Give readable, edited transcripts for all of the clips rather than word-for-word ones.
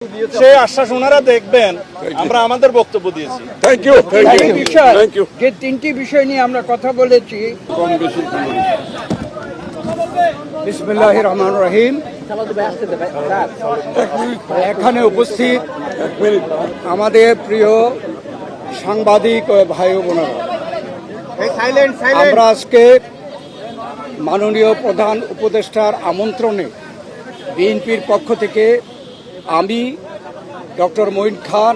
সেই আশ্বাস ওনারা দেখবেন। আমরা আমাদের বক্তব্য দিয়েছি। Thank you. যে তিনটি বিষয় নিয়ে আমরা কথা বলেছি। বিসমিল্লাহির রহমানির রহিম। এখানে উপস্থিত আমাদের প্রিয় সাংবাদিক ও ভাই বোনেরা, আমরা আজকে মাননীয় প্রধান উপদেষ্টার আমন্ত্রণে বিএনপির পক্ষ থেকে আমি, ডক্টর মঈন খান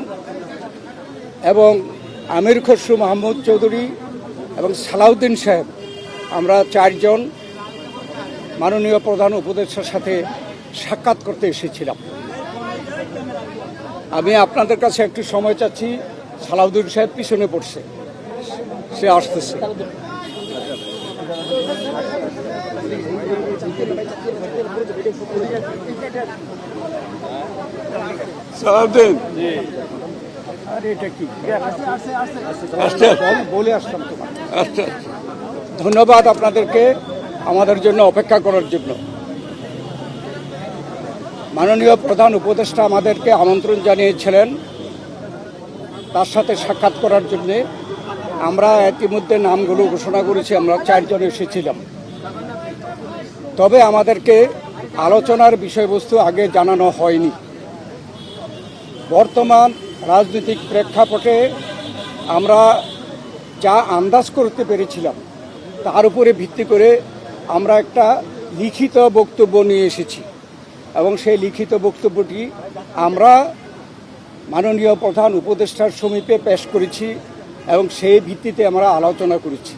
এবং আমির খসরু মাহমুদ চৌধুরী এবং সালাউদ্দিন সাহেব, আমরা চারজন মাননীয় প্রধান উপদেষ্টার সাথে সাক্ষাৎ করতে এসেছিলাম। আমি আপনাদের কাছে একটু সময় চাচ্ছি। সালাউদ্দিন সাহেব পিছনে পড়ছে, সে আসতেছে। সালাউদ্দিন, আরে এটা কি বলে আসলাম তোমার। আচ্ছা, ধন্যবাদ আপনাদেরকে আমাদের জন্য অপেক্ষা করার জন্য। মাননীয় প্রধান উপদেষ্টা আমাদেরকে আমন্ত্রণ জানিয়েছিলেন তার সাথে সাক্ষাৎ করার জন্যে। আমরা ইতিমধ্যে নামগুলো ঘোষণা করেছি, আমরা চারজন এসেছিলাম। তবে আমাদেরকে আলোচনার বিষয়বস্তু আগে জানানো হয়নি। বর্তমান রাজনৈতিক প্রেক্ষাপটে আমরা যা আন্দাজ করতে পেরেছিলাম তার উপরে ভিত্তি করে আমরা একটা লিখিত বক্তব্য নিয়ে এসেছি এবং সেই লিখিত বক্তব্যটি আমরা মাননীয় প্রধান উপদেষ্টার সমীপে পেশ করেছি এবং সেই ভিত্তিতে আমরা আলোচনা করেছি।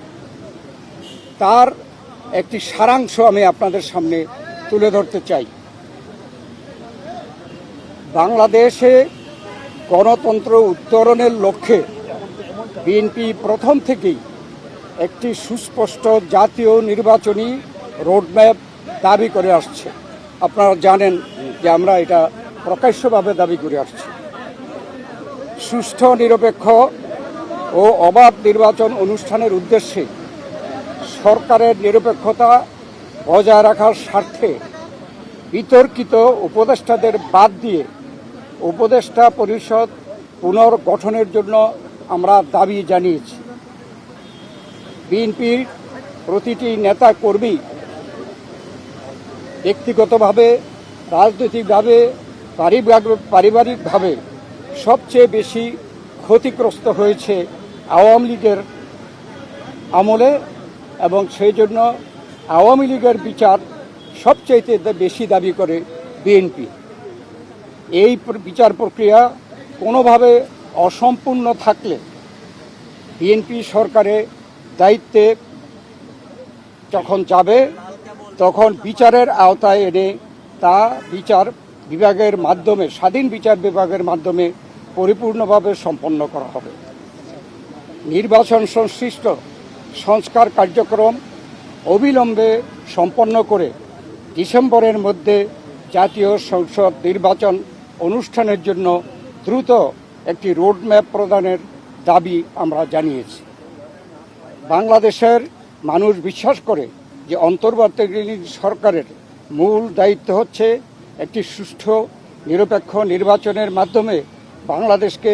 তার একটি সারাংশ আমি আপনাদের সামনে তুলে ধরতে চাই। বাংলাদেশে গণতন্ত্র উত্তরণের লক্ষ্যে বিএনপি প্রথম থেকেই একটি সুস্পষ্ট জাতীয় নির্বাচনী রোডম্যাপ দাবি করে আসছে। আপনারা জানেন যে আমরা এটা প্রকাশ্যভাবে দাবি করে আসছি। সুষ্ঠু, নিরপেক্ষ ও অবাধ নির্বাচন অনুষ্ঠানের উদ্দেশ্যে সরকারের নিরপেক্ষতা বজায় রাখার স্বার্থে বিতর্কিত উপদেষ্টাদের বাদ দিয়ে উপদেষ্টা পরিষদ পুনর্গঠনের জন্য আমরা দাবি জানিয়েছি। বিএনপির প্রতিটি নেতা কর্মী ব্যক্তিগতভাবে, রাজনৈতিকভাবে, পারিবারিকভাবে সবচেয়ে বেশি ক্ষতিগ্রস্ত হয়েছে আওয়ামী লীগের আমলে এবং সেই জন্য আওয়ামী লীগের বিচার সবচাইতে বেশি দাবি করে বিএনপি। এই বিচার প্রক্রিয়া কোনোভাবে অসম্পূর্ণ থাকলে বিএনপি সরকারের দায়িত্বে যখন যাবে তখন বিচারের আওতায় এনে তা বিচার বিভাগের মাধ্যমে, স্বাধীন বিচার বিভাগের মাধ্যমে পরিপূর্ণভাবে সম্পন্ন করা হবে। নির্বাচন সংশ্লিষ্ট সংস্কার কার্যক্রম অবিলম্বে সম্পন্ন করে ডিসেম্বরের মধ্যে জাতীয় সংসদ নির্বাচন অনুষ্ঠানের জন্য দ্রুত একটি রোডম্যাপ প্রদানের দাবি আমরা জানিয়েছি। বাংলাদেশের মানুষ বিশ্বাস করে যে অন্তর্বর্তীকালীন সরকারের মূল দায়িত্ব হচ্ছে একটি সুষ্ঠু, নিরপেক্ষ নির্বাচনের মাধ্যমে বাংলাদেশকে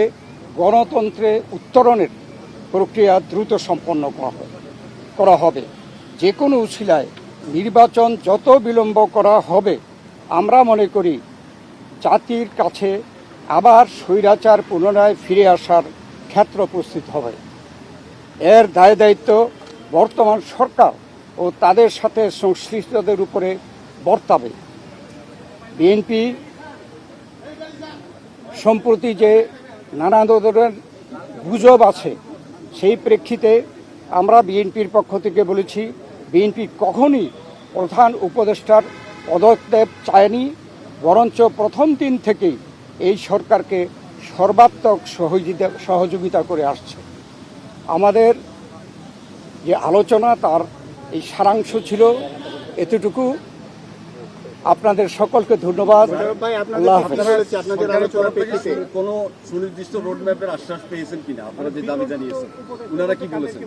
গণতন্ত্রে উত্তরণের প্রক্রিয়া দ্রুত সম্পন্ন করা হবে। যে কোনো উছিলায় নির্বাচন যত বিলম্ব করা হবে, আমরা মনে করি জাতির কাছে আবার স্বৈরাচার পুনরায় ফিরে আসার ক্ষেত্র প্রস্তুত হবে। এর দায় দায়িত্ব বর্তমান সরকার ও তাদের সাথে সংশ্লিষ্টদের উপরে বর্তাবে। বিএনপি সম্প্রতি যে নানা ধরনের গুজব আছে, সেই প্রেক্ষিতে আমরা বিএনপির পক্ষ থেকে বলেছি, বিএনপি কখনই প্রধান উপদেষ্টার পদত্যাগ চায়নি, বরঞ্চ প্রথম দিন থেকেই এই সরকারকে সর্বাত্মক সহযোগিতা করে আসছে। আমাদের যে আলোচনা তার এই সারাংশ ছিল এতটুকু। আপনাদের সকলকে ধন্যবাদ। আল্লাহ হাফেজ। কোনো সুনির্দিষ্ট রোডম্যাপের আশ্বাস পেয়েছেন কিনা? আপনারা যে দাবি জানিয়েছেন, ওনারা কি বলেছেন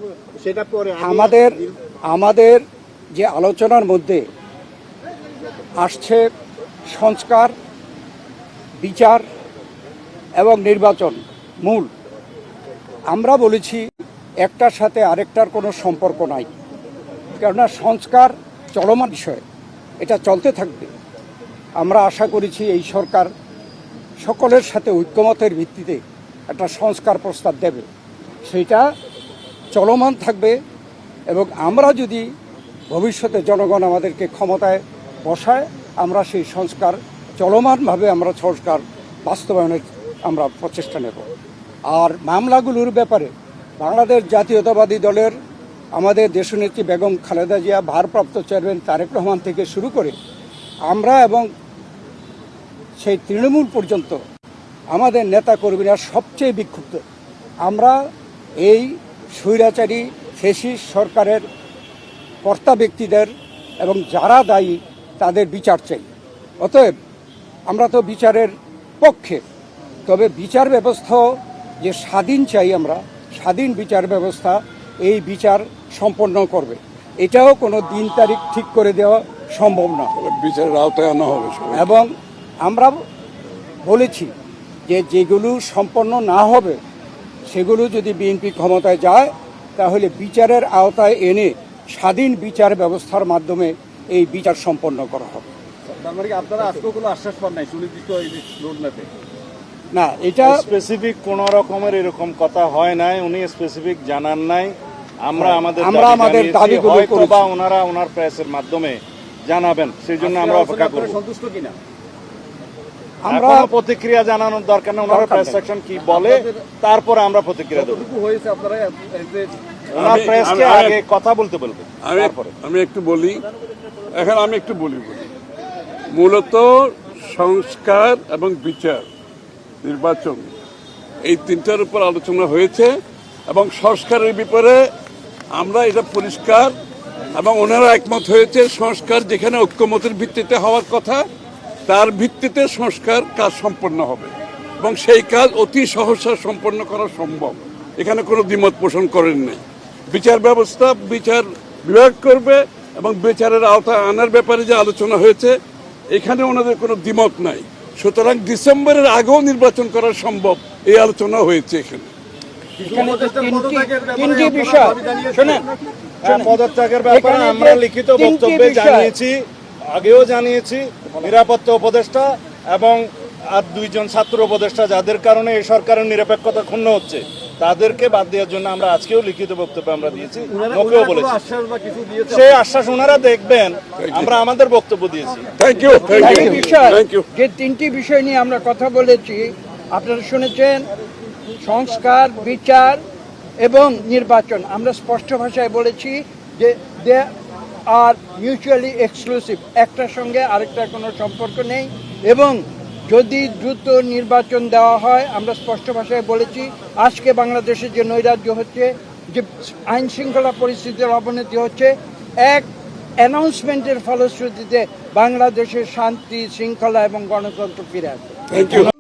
সেটা পরে? আমাদের যে আলোচনার মধ্যে আসছে সংস্কার, বিচার এবং নির্বাচন মূল। আমরা বলেছি একটার সাথে আরেকটার কোনো সম্পর্ক নাই, কেননা সংস্কার চলমান বিষয়, এটা চলতে থাকবে। আমরা আশা করেছি এই সরকার সকলের সাথে ঐক্যমতের ভিত্তিতে একটা সংস্কার প্রস্তাব দেবে, সেটা চলমান থাকবে। এবং আমরা যদি ভবিষ্যতে জনগণ আমাদেরকে ক্ষমতায় বসায়, আমরা সেই সংস্কার চলমানভাবে আমরা সংস্কার বাস্তবায়নের আমরা প্রচেষ্টা নেব। আর মামলাগুলোর ব্যাপারে বাংলাদেশ জাতীয়তাবাদী দলের আমাদের দেশনেত্রী বেগম খালেদা জিয়া, ভারপ্রাপ্ত চেয়ারম্যান তারেক রহমান থেকে শুরু করে আমরা এবং সেই তৃণমূল পর্যন্ত আমাদের নেতা কর্মীরা সবচেয়ে বিক্ষুব্ধ। আমরা এই স্বৈরাচারী ফ্যাসিস্ট সরকারের কর্তা ব্যক্তিদের এবং যারা দায়ী তাদের বিচার চাই। অতএব আমরা তো বিচারের পক্ষে, তবে বিচার ব্যবস্থা যে স্বাধীন চাই, আমরা স্বাধীন বিচার ব্যবস্থা এই বিচার সম্পন্ন করবে। এটাও কোনো দিন তারিখ ঠিক করে দেওয়া সম্ভব না, বিচারের আওতায় আনা হবে সবাই। এবং আমরা বলেছি যে যেগুলো সম্পন্ন না হবে সেগুলো যদি বিএনপি ক্ষমতায় যায় তাহলে বিচারের আওতায় এনে স্বাধীন বিচার ব্যবস্থার মাধ্যমে এই বিচার সম্পন্ন করা হবে। তার মানে কি আপনারা আজকেও কোনো আশ্বাস পান নাই সুনির্দিষ্ট এই রোড ম্যাপে? না, এটা স্পেসিফিক কোন রকমের এরকম কথা হয় নাই, উনি স্পেসিফিক জানান নাই। আমরা আমাদের দাবিগুলো করেছি। বা ওনারা ওনার প্রেসের মাধ্যমে জানাবেন, সেই জন্য আমরা অপেক্ষা করব। সন্তুষ্ট কিনা? আমরা আমরা প্রতিক্রিয়া জানানোর দরকার নেই, ওনার প্রেস সেকশন কি বলে তারপরে আমরা প্রতিক্রিয়া দেবো। কতটুকু হয়েছে আপনারা ওনার প্রেসকে আগে কথা বলতে বলবেন, তারপরে আমি একটু বলি, এখন আমি একটু বলি মূলত সংস্কার এবং বিচার, নির্বাচন, এই তিনটার উপর আলোচনা হয়েছে এবং সংস্কারের ব্যাপারে আমরা এটা পরিষ্কার এবং ওনারা একমত হয়েছে। সংস্কার যেখানে ঐক্যমতের ভিত্তিতে হওয়ার কথা তার ভিত্তিতে সংস্কার কাজ সম্পন্ন হবে এবং সেই কাজ অতি সহসা সম্পন্ন করা সম্ভব, এখানে কোনো দ্বিমত পোষণ করেন নাই। বিচার ব্যবস্থা বিচার বিভাগ করবে এবং বিচারের আওতায় আনার ব্যাপারে যে আলোচনা হয়েছে এখানে ওনাদের কোনো দ্বিমত নাই। সুতরাং ডিসেম্বরের আগেও নির্বাচন করা সম্ভব, এই আলোচনা হয়েছে এখানে। তিনটি বিষয় শোনেন, পদত্যাগের ব্যাপারে আমরা লিখিত বক্তব্যে জানিয়েছি, আগেও জানিয়েছি। নিরাপত্তা উপদেষ্টা এবং আর দুইজন ছাত্র উপদেষ্টা যাদের কারণে এই সরকারের নিরপেক্ষতা ক্ষুণ্ণ হচ্ছে তাদেরকে বাদ দেওয়ার জন্য আমরা আজকেও লিখিত বক্তব্য আমরা দিয়েছি, মুখেও বলেছি। সেই আশ্বাস ওনারা দেখবেন, আমরা আমাদের বক্তব্য দিয়েছি। Thank you, thank you. যে তিনটি বিষয় নিয়ে আমরা কথা বলেছি আপনারা শুনেছেন, সংস্কার, বিচার এবং নির্বাচন। আমরা স্পষ্ট ভাষায় বলেছি যে দে আর মিউচুয়ালি এক্সক্লুসিভ, একটার সঙ্গে আরেকটার কোনো সম্পর্ক নেই। এবং যদি দ্রুত নির্বাচন দেওয়া হয়, আমরা স্পষ্ট ভাষায় বলেছি আজকে বাংলাদেশে যে নৈরাজ্য হচ্ছে, যে আইন শৃঙ্খলা পরিস্থিতির অবনতি হচ্ছে, এক অ্যানাউন্সমেন্টের ফলশ্রুতিতে বাংলাদেশের শান্তি, শৃঙ্খলা এবং গণতন্ত্র ফিরে আসবে। Thank you.